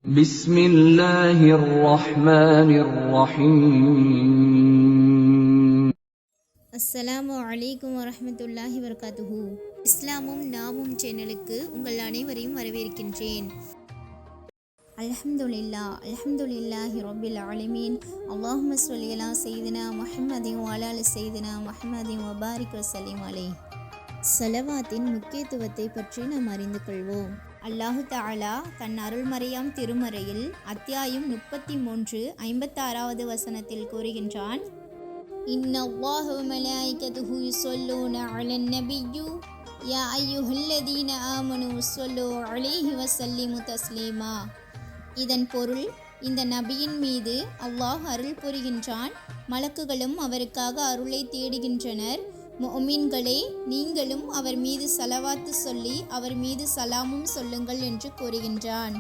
بسم الله الرحمن الرحيم. அஸ்ஸலாமு அலைக்கும் வரஹ்மத்துல்லாஹி வபரகாத்துஹு. இஸ்லாமும் நாமும் சேனலுக்கு உங்கள் அனைவரையும் வரவேற்கின்றேன். அல்ஹம்துலில்லாஹி ரப்பில் ஆலமீன். அல்லாஹும்ம ஸல்லி அலா சய்யிதினா முஹம்மதின் வ அலா ஆலி சய்யிதினா முஹம்மதின் வ பாரிக் வஸல்லிம் அலைஹி. ஸலவாத்தின் முக்கியத்துவத்தை பற்றி நாம் அறிந்து கொள்வோம். அல்லாஹு தஆலா தன் அருள்மறையாம் திருமறையில் அத்தியாயம் 33 56வது வசனத்தில் கூறுகின்றான், இன்னல்லாஹ வ மலாயிகத்துஹு யுஸல்லூன அலன் நபிய்யு யா அய்யுஹல்லதீன ஆமனு ஸல்லூ அலைஹி வஸல்லிமு தஸ்லீமா. இதன் பொருள், இந்த நபியின் மீது அல்லாஹ் அருள் புரிகின்றான், மலக்குகளும் அவருக்காக அருளை தேடுகின்றனர். முஃமின்களே, நீங்களும் அவர் மீது ஸலவாத்து சொல்லி அவர் மீது சலாமும் சொல்லுங்கள் என்று கூறுகின்றான்.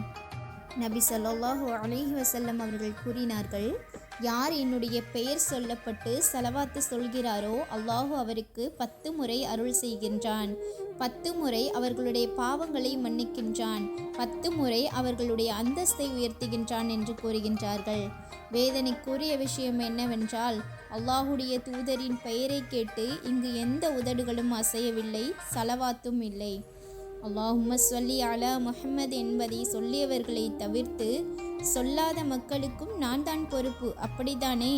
நபி ஸல்லல்லாஹு அலைஹி வஸல்லம் அவர்கள் கூறினார்கள், யார் என்னுடைய பெயர் சொல்லப்பட்டு ஸலவாத்து சொல்கிறாரோ அல்லாஹ் அவருக்கு 10 முறை அருள் செய்கின்றான், 10 முறை அவர்களுடைய பாவங்களை மன்னிக்கின்றான், 10 முறை அவர்களுடைய அந்தஸ்தை உயர்த்துகின்றான் என்று கூறுகின்றார்கள். வேதனைக்குரிய விஷயம் என்னவென்றால், அல்லாஹுடைய தூதரின் பெயரை கேட்டு இங்கு எந்த உதடுகளும் அசையவில்லை, ஸலவாத்தும் இல்லை. அல்லாஹும்ம ஸல்லி அலா முஹம்மது என்பதை சொல்லியவர்களை தவிர்த்து சொல்லாத மக்களுக்கும் நான் தான் பொறுப்பு, அப்படித்தானே?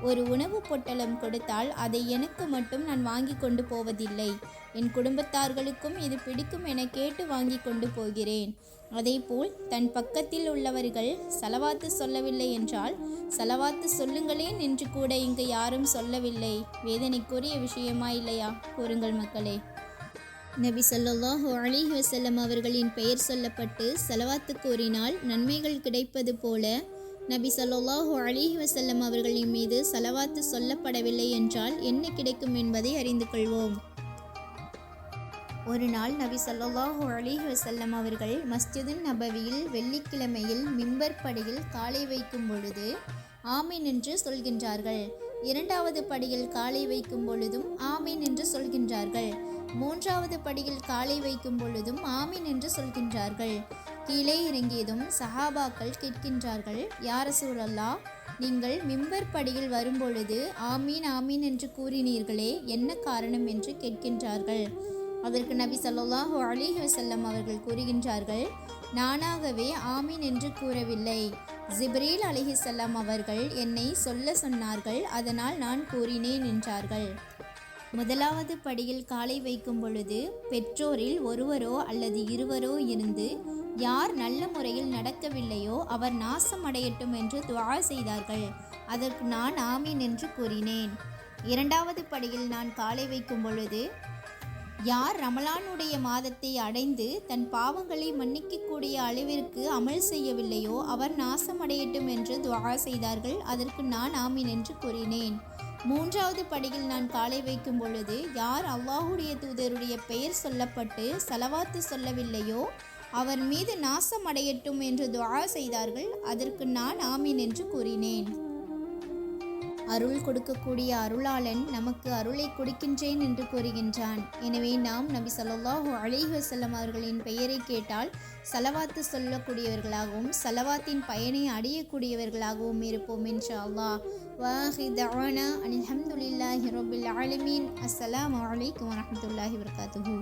ஒரு உணவு பொட்டலம் கொடுத்தால் அதை எனக்கு மட்டும் நான் வாங்கி கொண்டு போவதில்லை, என் குடும்பத்தார்களுக்கும் இது பிடிக்கும் என கேட்டு வாங்கி கொண்டு போகிறேன். அதேபோல் தன் பக்கத்தில் உள்ளவர்கள் ஸலவாத்து சொல்லவில்லை என்றால் ஸலவாத்து சொல்லுங்களேன் என்று கூட இங்கு யாரும் சொல்லவில்லை. வேதனைக்குரிய விஷயமா இல்லையா? கூறுங்கள் மக்களே. நபி ஸல்லல்லாஹு அலைஹி வஸல்லம் அவர்களின் பெயர் சொல்லப்பட்டு ஸலவாத்து கூறினால் நன்மைகள் கிடைப்பது போல, நபி ஸல்லல்லாஹு அலைஹி வஸல்லம் அவர்களின் மீது ஸலவாத்து சொல்லப்படவில்லை என்றால் என்ன கிடைக்கும் என்பதை அறிந்து கொள்வோம். ஒரு நாள் நபி ஸல்லல்லாஹு அலைஹி வஸல்லம் அவர்கள் மஸ்ஜிதுன் நபவியில் வெள்ளிக்கிழமையில் மிம்பர் படியில் காலை வைக்கும் பொழுது ஆமீன் என்று சொல்கின்றார்கள். 2வது படியில் காலை வைக்கும் பொழுதும் ஆமீன் என்று சொல்கின்றார்கள். 3வது படியில் காலை வைக்கும் பொழுதும் ஆமீன் என்று சொல்கின்றார்கள். கீழே இறங்கியதும் சஹாபாக்கள் கேட்கின்றார்கள், யா ரசூலல்லாஹ், நீங்கள் மிம்பர் படியில் வரும்பொழுது ஆமீன் ஆமீன் என்று கூறினீர்களே, என்ன காரணம் என்று கேட்கின்றார்கள். அதற்கு நபி ஸல்லல்லாஹு அலைஹி வஸல்லம் அவர்கள் கூறுகின்றார்கள், நானாகவே ஆமீன் என்று கூறவில்லை, ஜிப்ரீல் அலைஹிஸ்ஸலாம் அவர்கள் என்னை சொல்ல சொன்னார்கள், அதனால் நான் கூறினேன் என்றார்கள். 1வது படியில் காலை வைக்கும் பொழுது பெற்றோரில் ஒருவரோ அல்லது இருவரோ இருந்து யார் நல்ல முறையில் நடக்கவில்லையோ அவர் நாசம் அடையட்டும் என்று துஆ செய்தார்கள். அதற்கு நான் ஆமீன் என்று கூறினேன். 2வது படியில் நான் காலை வைக்கும் பொழுது யார் ரமலானுடைய மாதத்தை அடைந்து தன் பாவங்களை மன்னிக்கக்கூடிய அளவிற்கு அமல் செய்யவில்லையோ அவர் நாசமடையட்டும் என்று துஆ செய்தார்கள். அதற்கு நான் ஆமீன் என்று கூறினேன். 3வது படியில் நான் காலை வைக்கும் பொழுது யார் அல்லாஹுடைய தூதருடைய பெயர் சொல்லப்பட்டு ஸலவாத்து சொல்லவில்லையோ அவர் மீது நாசமடையட்டும் என்று துஆ செய்தார்கள். அதற்கு நான் ஆமீன் என்று கூறினேன். அருள் கொடுக்கக்கூடிய அருளாளன் நமக்கு அருளை கொடுக்கின்றேன் என்று கூறுகின்றான். எனவே நாம் நபி ஸல்லல்லாஹு அலைஹி வஸல்லம் அவர்களின் பெயரை கேட்டால் ஸலவாத்து சொல்லக்கூடியவர்களாகவும் ஸலவாத்தின் பயனை அடையக்கூடியவர்களாகவும் இருப்போம் இன்ஷா அல்லாஹ். வாஹிர் தஅவானா அல்ஹம்துலில்லாஹி ரப்பில் ஆலமீன். அஸ்ஸலாமு அலைக்கும் வரஹ்மத்துல்லாஹி வபரகாத்துஹு.